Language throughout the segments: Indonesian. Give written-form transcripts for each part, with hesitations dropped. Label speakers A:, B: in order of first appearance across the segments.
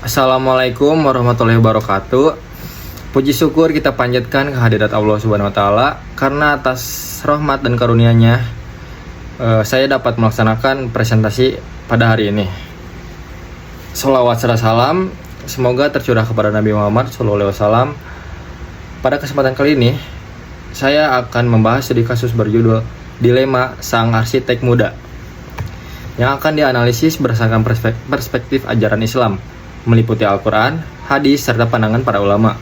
A: Assalamualaikum warahmatullahi wabarakatuh. Puji syukur kita panjatkan kehadirat Allah Subhanahu wa taala karena atas rahmat dan karunia-Nya saya dapat melaksanakan presentasi pada hari ini. Sholawat serta salam semoga tercurah kepada Nabi Muhammad SAW. Pada kesempatan kali ini saya akan membahas studi kasus berjudul Dilema Sang Arsitek Muda yang akan dianalisis berdasarkan perspektif ajaran Islam, meliputi Al-Quran, hadis, serta pandangan para ulama.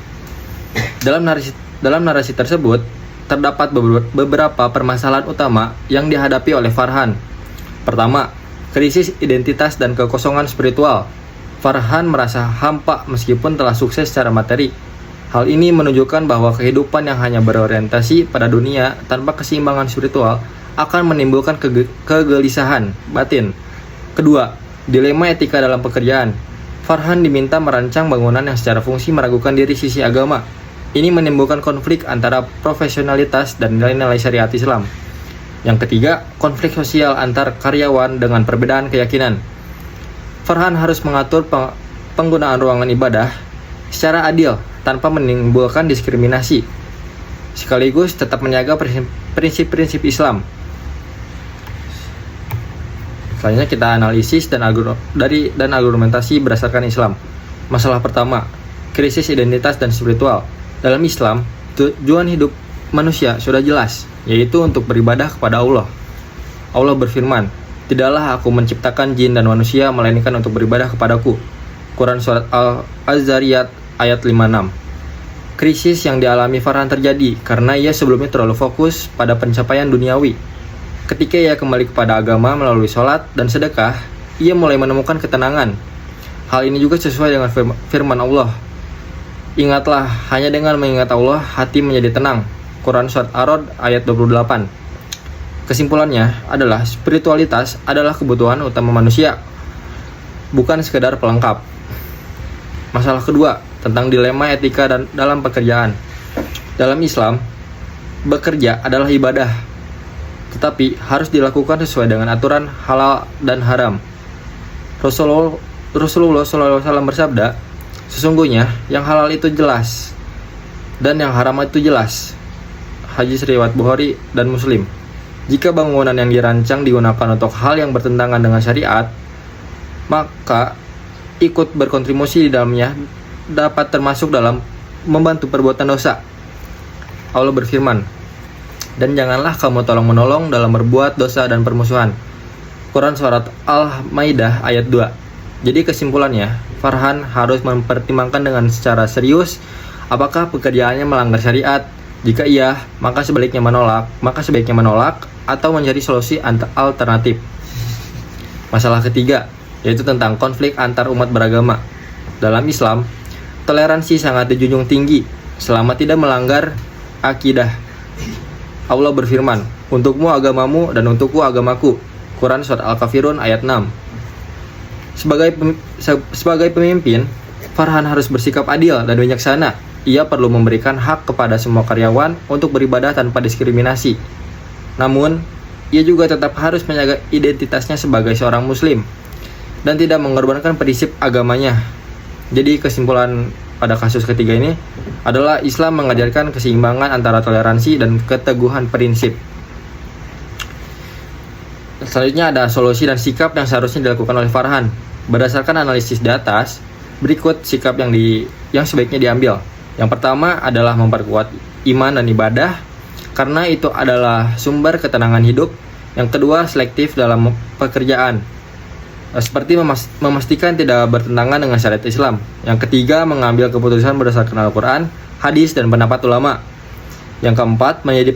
A: Dalam narasi tersebut, terdapat beberapa permasalahan utama yang dihadapi oleh Farhan. Pertama, krisis identitas dan kekosongan spiritual. Farhan merasa hampa meskipun telah sukses secara materi. Hal ini menunjukkan bahwa kehidupan yang hanya berorientasi pada dunia tanpa keseimbangan spiritual akan menimbulkan kegelisahan batin. Kedua, dilema etika dalam pekerjaan. Farhan diminta merancang bangunan yang secara fungsi meragukan diri sisi agama. Ini menimbulkan konflik antara profesionalitas dan nilai-nilai syariat Islam. Yang ketiga, konflik sosial antar karyawan dengan perbedaan keyakinan. Farhan harus mengatur penggunaan ruangan ibadah secara adil tanpa menimbulkan diskriminasi, sekaligus tetap menjaga prinsip-prinsip Islam. Selanjutnya kita analisis dan argumentasi berdasarkan Islam. Masalah pertama, krisis identitas dan spiritual. Dalam Islam, tujuan hidup manusia sudah jelas, yaitu untuk beribadah kepada Allah. Allah berfirman, "Tidaklah aku menciptakan jin dan manusia melainkan untuk beribadah kepadaku." Quran Surat Az-Zariyat ayat 56. Krisis yang dialami Farhan terjadi karena ia sebelumnya terlalu fokus pada pencapaian duniawi. Ketika ia kembali kepada agama melalui sholat dan sedekah, ia mulai menemukan ketenangan. Hal ini juga sesuai dengan firman Allah. Ingatlah, hanya dengan mengingat Allah, hati menjadi tenang. Quran Surat Ar-Rod ayat 28. Kesimpulannya adalah spiritualitas adalah kebutuhan utama manusia, bukan sekedar pelengkap. Masalah kedua, tentang dilema etika dan dalam pekerjaan. Dalam Islam, bekerja adalah ibadah, tetapi harus dilakukan sesuai dengan aturan halal dan haram. Rasulullah SAW bersabda, "Sesungguhnya yang halal itu jelas dan yang haram itu jelas." Hadis riwayat Bukhari dan Muslim. Jika bangunan yang dirancang digunakan untuk hal yang bertentangan dengan syariat, maka ikut berkontribusi di dalamnya dapat termasuk dalam membantu perbuatan dosa. Allah berfirman, "Dan janganlah kamu tolong-menolong dalam berbuat dosa dan permusuhan." Quran Surat Al-Maidah ayat 2. Jadi kesimpulannya, Farhan harus mempertimbangkan dengan secara serius apakah pekerjaannya melanggar syariat. Jika iya, maka sebaiknya menolak atau mencari solusi alternatif. Masalah ketiga, yaitu tentang konflik antar umat beragama. Dalam Islam, toleransi sangat dijunjung tinggi selama tidak melanggar akidah. Allah berfirman, "Untukmu agamamu dan untukku agamaku." Quran Surat Al-Kafirun ayat 6. Sebagai pemimpin, Farhan harus bersikap adil dan bijaksana. Ia perlu memberikan hak kepada semua karyawan untuk beribadah tanpa diskriminasi. Namun, ia juga tetap harus menjaga identitasnya sebagai seorang muslim dan tidak mengorbankan prinsip agamanya. Jadi kesimpulan pada kasus ketiga ini adalah Islam mengajarkan keseimbangan antara toleransi dan keteguhan prinsip. Selanjutnya ada solusi dan sikap yang seharusnya dilakukan oleh Farhan. Berdasarkan analisis di atas, berikut sikap yang sebaiknya diambil. Yang pertama adalah memperkuat iman dan ibadah, karena itu adalah sumber ketenangan hidup. Yang kedua, selektif dalam pekerjaan, seperti memastikan tidak bertentangan dengan syariat Islam. Yang ketiga, mengambil keputusan berdasarkan Al-Quran, hadis, dan pendapat ulama. Yang keempat, menjadi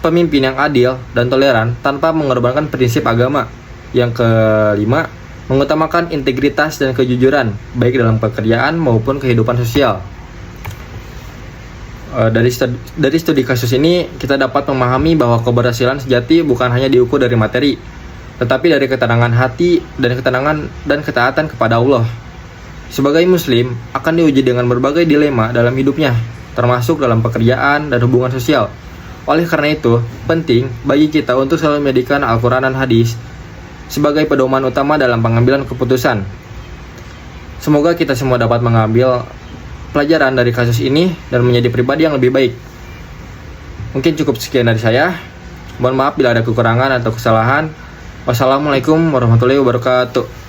A: pemimpin yang adil dan toleran tanpa mengorbankan prinsip agama. Yang kelima, mengutamakan integritas dan kejujuran, baik dalam pekerjaan maupun kehidupan sosial. Dari studi kasus ini, kita dapat memahami bahwa keberhasilan sejati bukan hanya diukur dari materi, tetapi dari ketenangan hati dan ketaatan kepada Allah. Sebagai muslim, akan diuji dengan berbagai dilema dalam hidupnya, termasuk dalam pekerjaan dan hubungan sosial. Oleh karena itu, penting bagi kita untuk selalu menjadikan Al-Quran dan hadis sebagai pedoman utama dalam pengambilan keputusan. Semoga kita semua dapat mengambil pelajaran dari kasus ini dan menjadi pribadi yang lebih baik. Mungkin cukup sekian dari saya. Mohon maaf bila ada kekurangan atau kesalahan. Wassalamualaikum warahmatullahi wabarakatuh.